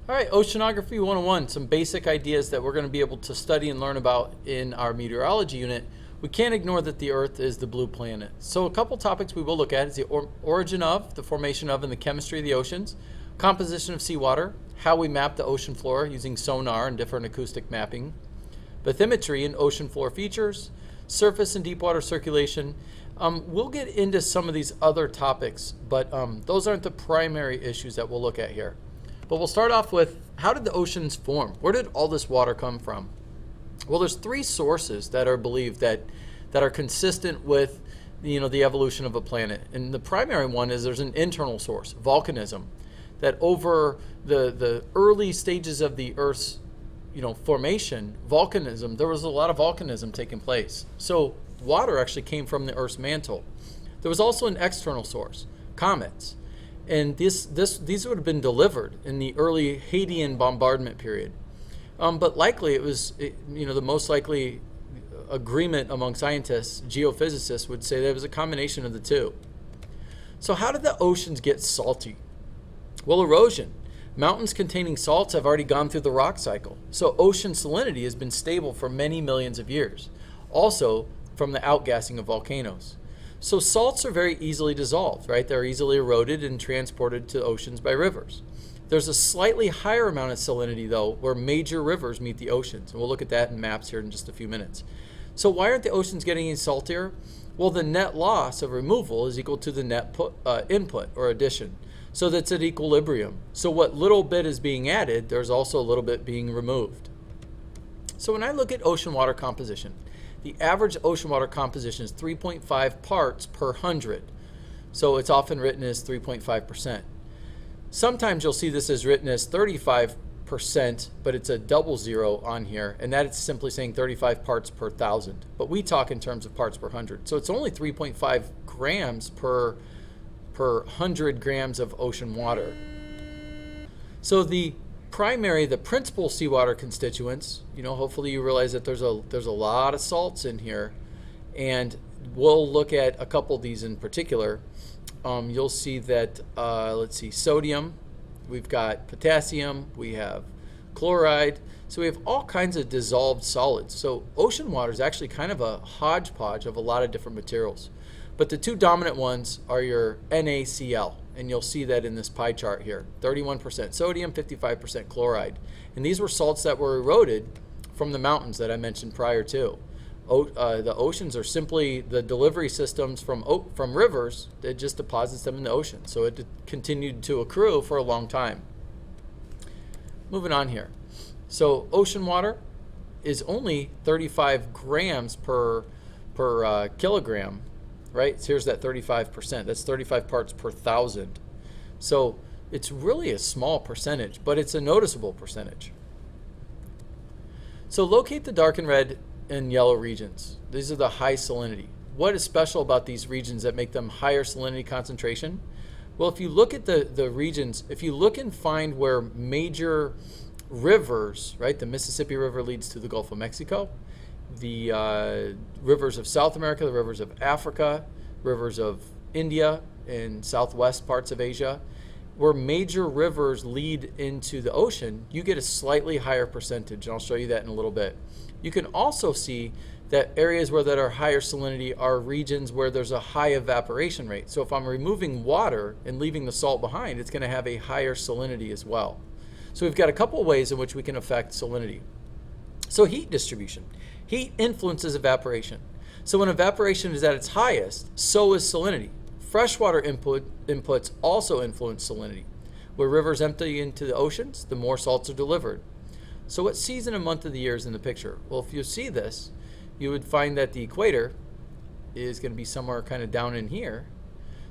All right, Oceanography 101, some basic ideas that we're going to be able to study and learn about in our meteorology unit. We can't ignore that the Earth is the blue planet. So a couple topics we will look at is the origin of, the formation of, and the chemistry of the oceans, composition of seawater, how we map the ocean floor using sonar and different acoustic mapping, bathymetry and ocean floor features, surface and deep water circulation. We'll get into some of these other topics, but those aren't the primary issues that we'll look at here. But we'll start off with, how did the oceans form? Where did all this water come from? Well, there's three sources that are believed that are consistent with the evolution of a planet. And the primary one is there's an internal source, volcanism, that over the early stages of the Earth's formation, volcanism, there was a lot of volcanism taking place. So water actually came from the Earth's mantle. There was also an external source, comets. And these would have been delivered in the early Hadean bombardment period. But likely it was, the most likely agreement among scientists, geophysicists, would say that it was a combination of the two. So how did the oceans get salty? Well, erosion. Mountains containing salts have already gone through the rock cycle. So ocean salinity has been stable for many millions of years. Also from the outgassing of volcanoes. So salts are very easily dissolved, right? They're easily eroded and transported to oceans by rivers. There's a slightly higher amount of salinity, though, where major rivers meet the oceans. And we'll look at that in maps here in just a few minutes. So why aren't the oceans getting any saltier? Well, the net loss of removal is equal to the net input or addition. So that's at equilibrium. So what little bit is being added, there's also a little bit being removed. So when I look at ocean water composition, the average ocean water composition is 3.5 parts per 100. So it's often written as 3.5%. Sometimes you'll see this as written as 35%, but it's a double zero on here, and that is simply saying 35 parts per 1,000. But we talk in terms of parts per 100. So it's only 3.5 grams per 100 grams of ocean water. So the principal seawater constituents, hopefully you realize that there's a lot of salts in here, and we'll look at a couple of these in particular. You'll see that, sodium, we've got potassium, we have chloride, so we have all kinds of dissolved solids. So ocean water is actually kind of a hodgepodge of a lot of different materials. But the two dominant ones are your NaCl, and you'll see that in this pie chart here. 31% sodium, 55% chloride. And these were salts that were eroded from the mountains that I mentioned prior to. The oceans are simply the delivery systems from rivers that just deposits them in the ocean. So it continued to accrue for a long time. Moving on here. So ocean water is only 35 grams per kilogram. Right? So here's that 35%. That's 35 parts per 1,000. So it's really a small percentage, but it's a noticeable percentage. So locate the dark and red and yellow regions. These are the high salinity. What is special about these regions that make them higher salinity concentration? Well, if you look at the regions, if you look and find where major rivers, right? The Mississippi River leads to the Gulf of Mexico. The rivers of South America, the rivers of Africa, rivers of India and southwest parts of Asia, where major rivers lead into the ocean, you get a slightly higher percentage, and I'll show you that in a little bit. You can also see that areas that are higher salinity are regions where there's a high evaporation rate. So if I'm removing water and leaving the salt behind, it's going to have a higher salinity as well. So we've got a couple of ways in which we can affect salinity. So heat distribution. Heat influences evaporation. So when evaporation is at its highest, so is salinity. Freshwater inputs also influence salinity. Where rivers empty into the oceans, the more salts are delivered. So what season and month of the year is in the picture? Well, if you see this, you would find that the equator is going to be somewhere kind of down in here.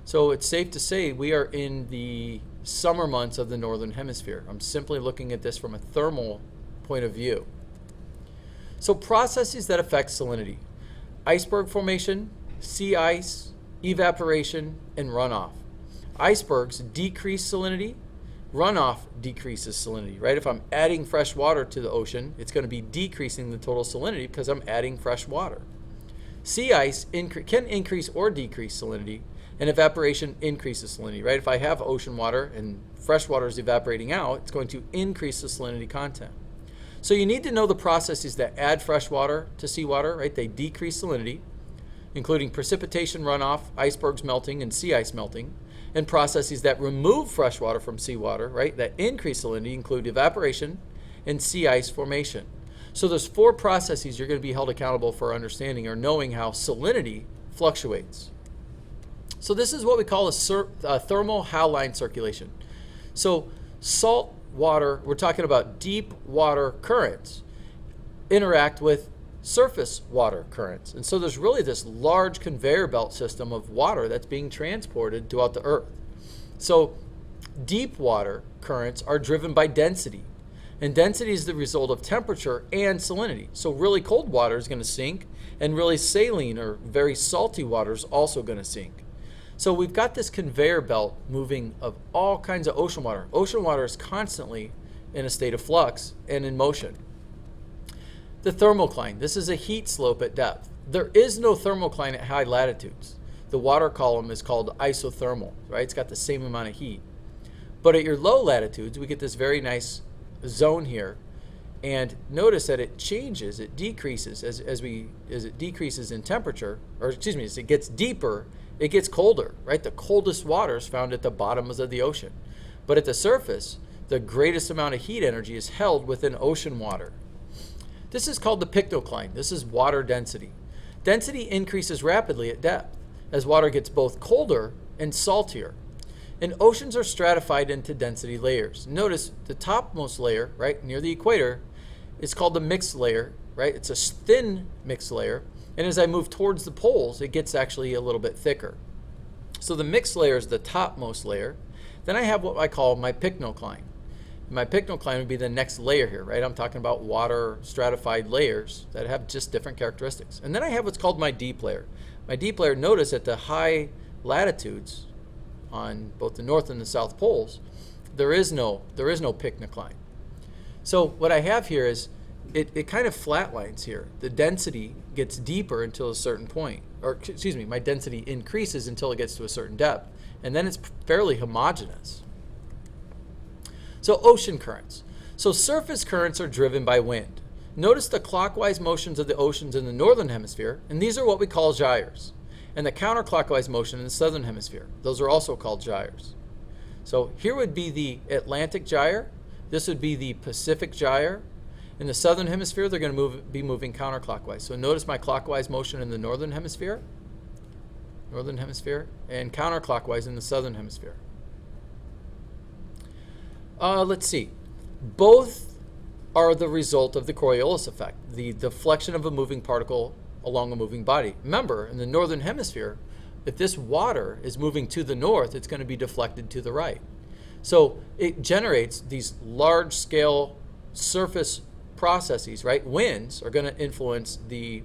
So it's safe to say we are in the summer months of the northern hemisphere. I'm simply looking at this from a thermal point of view. So processes that affect salinity: iceberg formation, sea ice, evaporation, and runoff. Icebergs decrease salinity. Runoff decreases salinity, right? If I'm adding fresh water to the ocean, it's going to be decreasing the total salinity because I'm adding fresh water. Sea ice can increase or decrease salinity, and evaporation increases salinity, right? If I have ocean water and fresh water is evaporating out, it's going to increase the salinity content. So you need to know the processes that add fresh water to seawater, right? They decrease salinity, including precipitation runoff, icebergs melting, and sea ice melting, and processes that remove fresh water from seawater, right? That increase salinity include evaporation and sea ice formation. So there's 4 processes you're going to be held accountable for understanding or knowing how salinity fluctuates. So this is what we call a thermal haline circulation. So salt water, we're talking about deep water currents, interact with surface water currents. And so there's really this large conveyor belt system of water that's being transported throughout the earth. So deep water currents are driven by density. And density is the result of temperature and salinity. So really cold water is going to sink, and really saline or very salty water is also going to sink. So we've got this conveyor belt moving of all kinds of ocean water. Ocean water is constantly in a state of flux and in motion. The thermocline, this is a heat slope at depth. There is no thermocline at high latitudes. The water column is called isothermal, right? It's got the same amount of heat. But at your low latitudes, we get this very nice zone here, and notice that it changes, it decreases as it decreases in temperature, or excuse me, as it gets deeper, it gets colder, right? The coldest water is found at the bottoms of the ocean. But at the surface, the greatest amount of heat energy is held within ocean water. This is called the Pic Decline. This is water density. Density increases rapidly at depth as water gets both colder and saltier. And oceans are stratified into density layers. Notice the topmost layer, right, near the equator, is called the mixed layer, right? It's a thin mixed layer. And as I move towards the poles, it gets actually a little bit thicker. So the mixed layer is the topmost layer. Then I have what I call my Pic Decline. My Pic Decline would be the next layer here, right? I'm talking about water stratified layers that have just different characteristics. And then I have what's called my deep layer. My deep layer, notice at the high latitudes, on both the north and the south poles, there is no Pic Decline. So what I have here is it kind of flatlines here. The density gets deeper until a certain point, or excuse me, my density increases until it gets to a certain depth, and then it's fairly homogeneous. So ocean currents. So surface currents are driven by wind. Notice the clockwise motions of the oceans in the northern hemisphere, and these are what we call gyres. And the counterclockwise motion in the southern hemisphere. Those are also called gyres. So here would be the Atlantic gyre. This would be the Pacific gyre. In the southern hemisphere, they're going to be moving counterclockwise. So notice my clockwise motion in the northern hemisphere, and counterclockwise in the southern hemisphere. Let's see. Both are the result of the Coriolis effect, the deflection of a moving particle along a moving body. Remember, in the northern hemisphere, if this water is moving to the north, it's going to be deflected to the right. So it generates these large-scale surface processes, right? Winds are going to influence the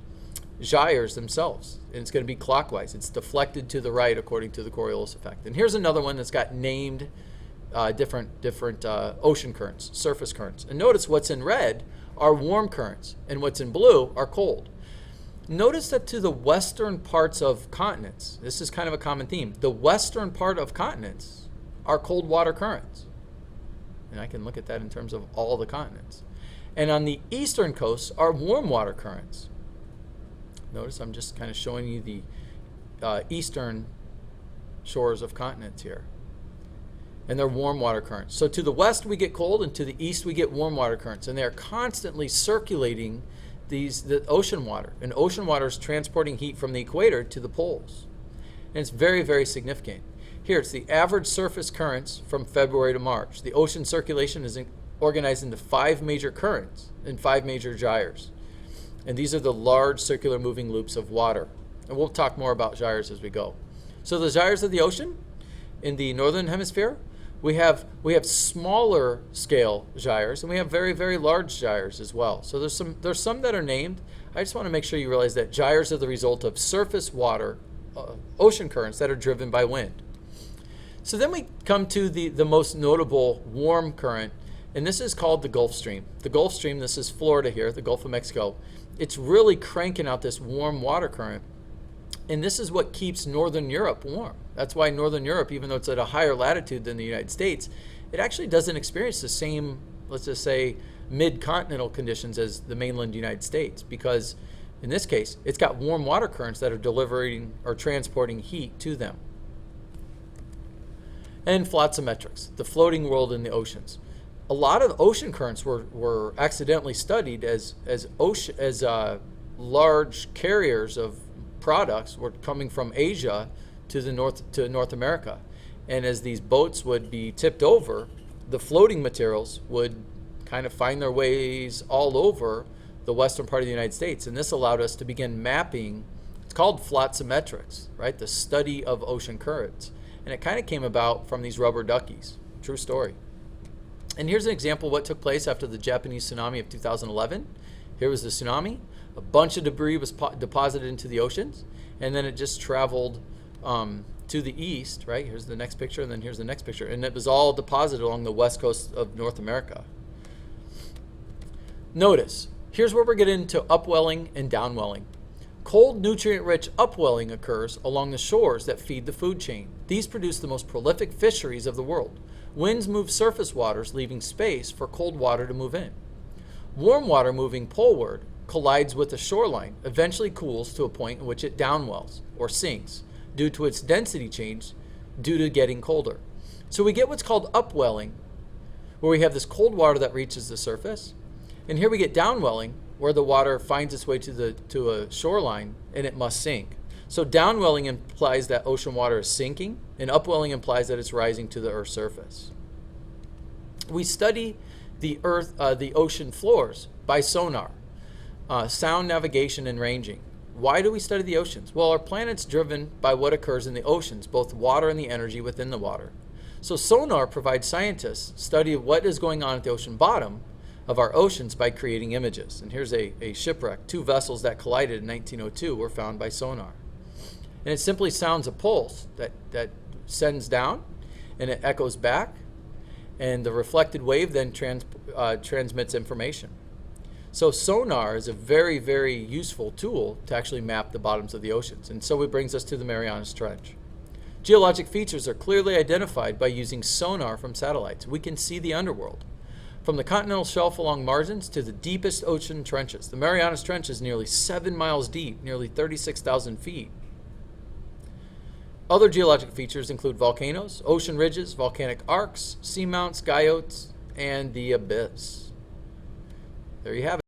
gyres themselves, and it's going to be clockwise. It's deflected to the right according to the Coriolis effect. And here's another one that's got named different ocean currents, surface currents. And notice what's in red are warm currents, and what's in blue are cold. Notice that to the western parts of continents, this is kind of a common theme, the western part of continents are cold water currents. And I can look at that in terms of all the continents. And on the eastern coasts are warm water currents. Notice I'm just kind of showing you the eastern shores of continents here. And they're warm water currents. So to the west we get cold, and to the east we get warm water currents. And they're constantly circulating the ocean water. And ocean water is transporting heat from the equator to the poles. And it's very, very significant. Here, it's the average surface currents from February to March. The ocean circulation is organized into 5 major currents and 5 major gyres. And these are the large circular moving loops of water. And we'll talk more about gyres as we go. So the gyres of the ocean in the northern hemisphere, we have smaller scale gyres, and we have very, very large gyres as well. So there's some that are named. I just want to make sure you realize that gyres are the result of surface water, ocean currents that are driven by wind. So then we come to the most notable warm current, and this is called the Gulf Stream. The Gulf Stream, this is Florida here, the Gulf of Mexico. It's really cranking out this warm water current And this is what keeps Northern Europe warm. That's why Northern Europe, even though it's at a higher latitude than the United States, it actually doesn't experience the same, let's just say, mid-continental conditions as the mainland United States, because in this case, it's got warm water currents that are delivering or transporting heat to them. And Flotsam Metrics, the floating world in the oceans. A lot of ocean currents were accidentally studied as large carriers of products were coming from Asia to North America. And as these boats would be tipped over, the floating materials would kind of find their ways all over the western part of the United States. And this allowed us to begin mapping. It's called Flotsam Metrics, right? The study of ocean currents. And it kind of came about from these rubber duckies. True story. And here's an example of what took place after the Japanese tsunami of 2011. Here was the tsunami. A bunch of debris was deposited into the oceans, and then it just traveled to the east, right? Here's the next picture, and then here's the next picture. And it was all deposited along the west coast of North America. Notice, here's where we're getting into upwelling and downwelling. Cold, nutrient-rich upwelling occurs along the shores that feed the food chain. These produce the most prolific fisheries of the world. Winds move surface waters, leaving space for cold water to move in. Warm water moving poleward collides with the shoreline, eventually cools to a point in which it downwells, or sinks, due to its density change due to getting colder. So we get what's called upwelling, where we have this cold water that reaches the surface. And here we get downwelling, where the water finds its way to a shoreline and it must sink. So downwelling implies that ocean water is sinking, and upwelling implies that it's rising to the Earth's surface. We study the ocean floors by sonar, sound navigation and ranging. Why do we study the oceans? Well, our planet's driven by what occurs in the oceans, both water and the energy within the water. So sonar provides scientists study of what is going on at the ocean bottom of our oceans by creating images. And here's a shipwreck. 2 vessels that collided in 1902 were found by sonar. And it simply sounds a pulse that sends down, and it echoes back, and the reflected wave then transmits information. So sonar is a very, very useful tool to actually map the bottoms of the oceans. And so it brings us to the Mariana Trench. Geologic features are clearly identified by using sonar from satellites. We can see the underworld. From the continental shelf along margins to the deepest ocean trenches. The Mariana Trench is nearly 7 miles deep, nearly 36,000 feet. Other geologic features include volcanoes, ocean ridges, volcanic arcs, seamounts, guyotts, and the abyss. There you have it.